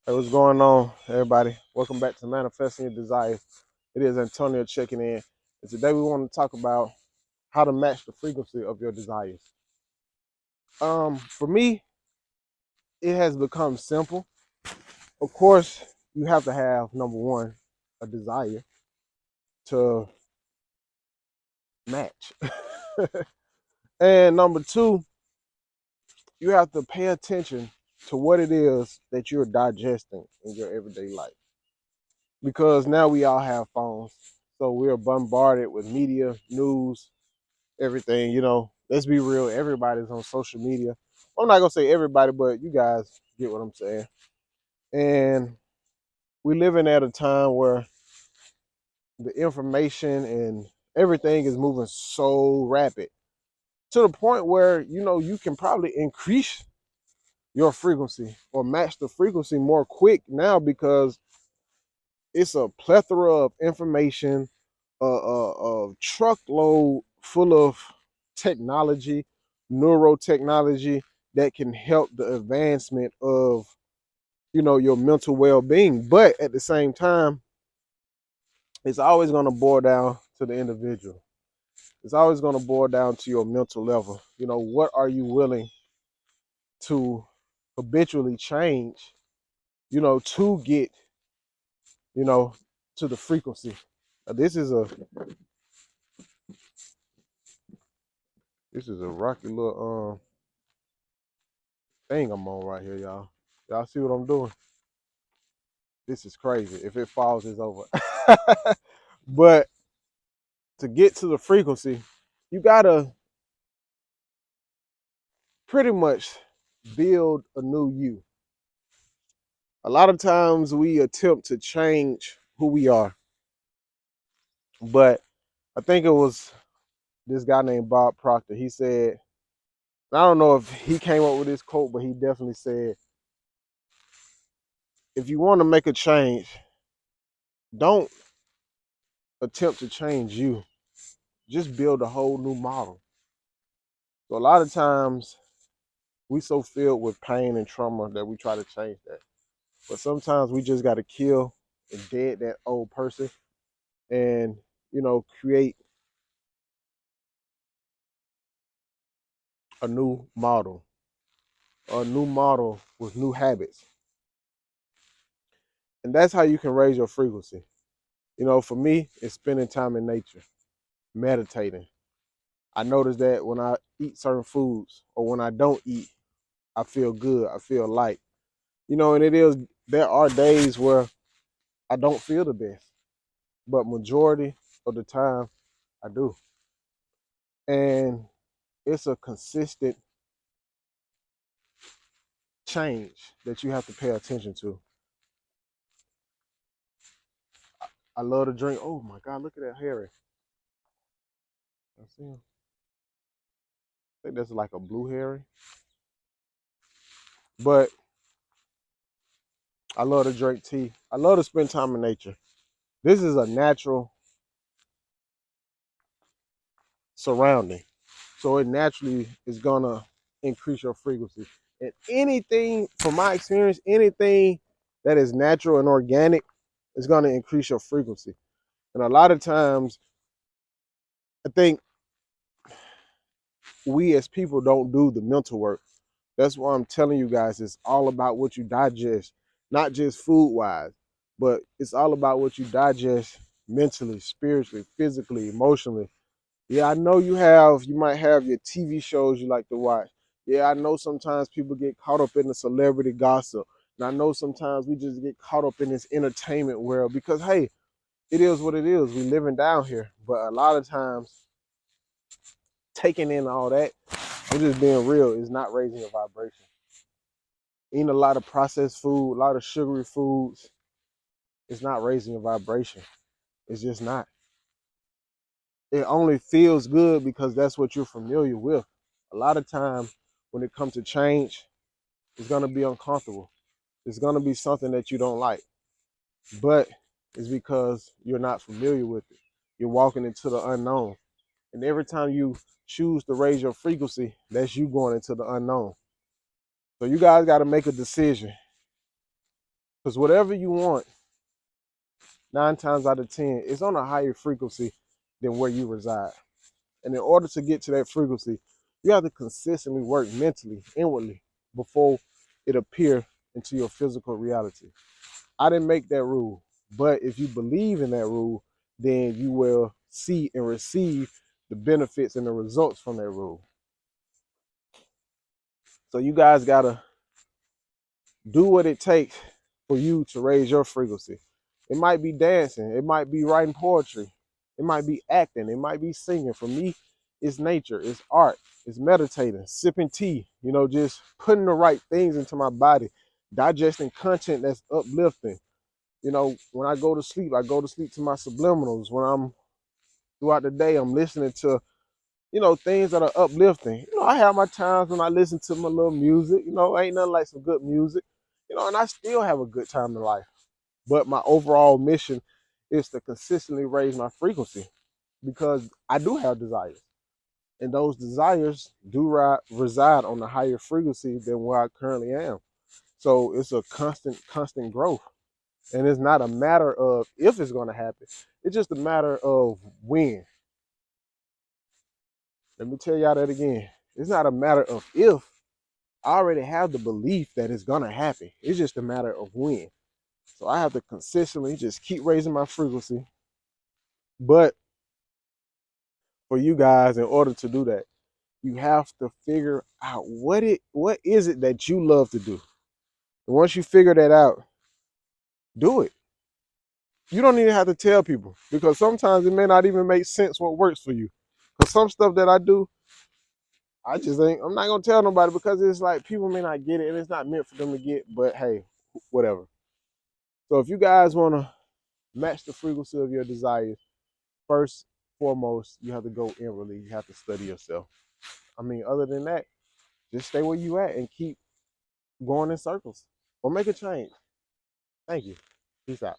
Hey, what's going on, everybody? Welcome back to Manifesting Your Desires. It is Antonio checking in. And today we want to talk about how to match the frequency of your desires. For me, it has become simple. Of course, you have to have, number one, a desire to match. And number two, you have to pay attention to what it is that you're digesting in your everyday life. Because now we all have phones. So we're bombarded with media, news, everything. Let's be real, everybody's on social media. I'm not gonna say everybody, but you guys get what I'm saying. And we're living at a time where the information and everything is moving so rapid to the point where you can probably increase your frequency or match the frequency more quick now because it's a plethora of information, a truckload full of technology, neurotechnology that can help the advancement of your mental well-being. But at the same time, it's always going to boil down to the individual. It's always going to boil down to your mental level. What are you willing to habitually change to get you know to the frequency. This is a rocky little thing I'm on right here, y'all. Y'all see what I'm doing? This is crazy. If it falls, it's over. But to get to the frequency, you gotta pretty much build a new you. A lot of times we attempt to change who we are, but I think it was this guy named Bob Proctor. He said, I don't know if he came up with this quote, but he definitely said, if you want to make a change, don't attempt to change you. Just build a whole new model. So a lot of times we so filled with pain and trauma that we try to change that. But sometimes we just got to kill and dead that old person and, create a new model with new habits. And that's how you can raise your frequency. For me, it's spending time in nature, meditating. I notice that when I eat certain foods or when I don't eat, I feel good. I feel light. There are days where I don't feel the best, but majority of the time I do. And it's a consistent change that you have to pay attention to. I love to drink. Oh my God, look at that Harry. I see him. I think that's like a blue Harry. But I love to drink tea. I love to spend time in nature. This is a natural surrounding. So it naturally is gonna increase your frequency. And anything, from my experience, anything that is natural and organic is gonna increase your frequency. And a lot of times, I think we as people don't do the mental work. That's why I'm telling you guys, it's all about what you digest, not just food wise, but it's all about what you digest mentally, spiritually, physically, emotionally. Yeah, I know you might have your TV shows you like to watch. Yeah, I know sometimes people get caught up in the celebrity gossip. And I know sometimes we just get caught up in this entertainment world because, hey, it is what it is. We living down here. But a lot of times, taking in all that, I'm just being real, is not raising your vibration. Eating a lot of processed food, a lot of sugary foods, it's not raising your vibration. It's just not. It only feels good because that's what you're familiar with. A lot of times when it comes to change, it's gonna be uncomfortable. It's gonna be something that you don't like. But it's because you're not familiar with it. You're walking into the unknown. And every time you choose to raise your frequency, that's you going into the unknown. So you guys gotta make a decision Because whatever you want, 9 times out of 10, it's on a higher frequency than where you reside. And in order to get to that frequency, you have to consistently work mentally, inwardly, before it appear into your physical reality. I didn't make that rule, but if you believe in that rule, then you will see and receive the benefits and the results from that rule. So you guys gotta do what it takes for you to raise your frequency. It might be dancing, it might be writing poetry, it might be acting, it might be singing. For me, it's nature, it's art, it's meditating, sipping tea, just putting the right things into my body, digesting content that's uplifting. When I go to sleep to my subliminals. When I'm throughout the day, I'm listening to, things that are uplifting. I have my times when I listen to my little music, ain't nothing like some good music, and I still have a good time in life. But my overall mission is to consistently raise my frequency because I do have desires. And those desires do reside on a higher frequency than where I currently am. So it's a constant growth. And it's not a matter of if it's going to happen. It's just a matter of when. Let me tell y'all that again. It's not a matter of if. I already have the belief that it's going to happen. It's just a matter of when. So I have to consistently just keep raising my frequency. But for you guys, in order to do that, you have to figure out what is it that you love to do. And once you figure that out, do it. You don't even have to tell people because sometimes it may not even make sense what works for you. Because some stuff that I do, I'm not gonna tell nobody because it's like people may not get it and it's not meant for them to get, but hey, whatever. So if you guys wanna match the frequency of your desires, first, foremost, you have to go inwardly. You have to study yourself. Other than that, just stay where you at and keep going in circles or make a change. Thank you. Peace out.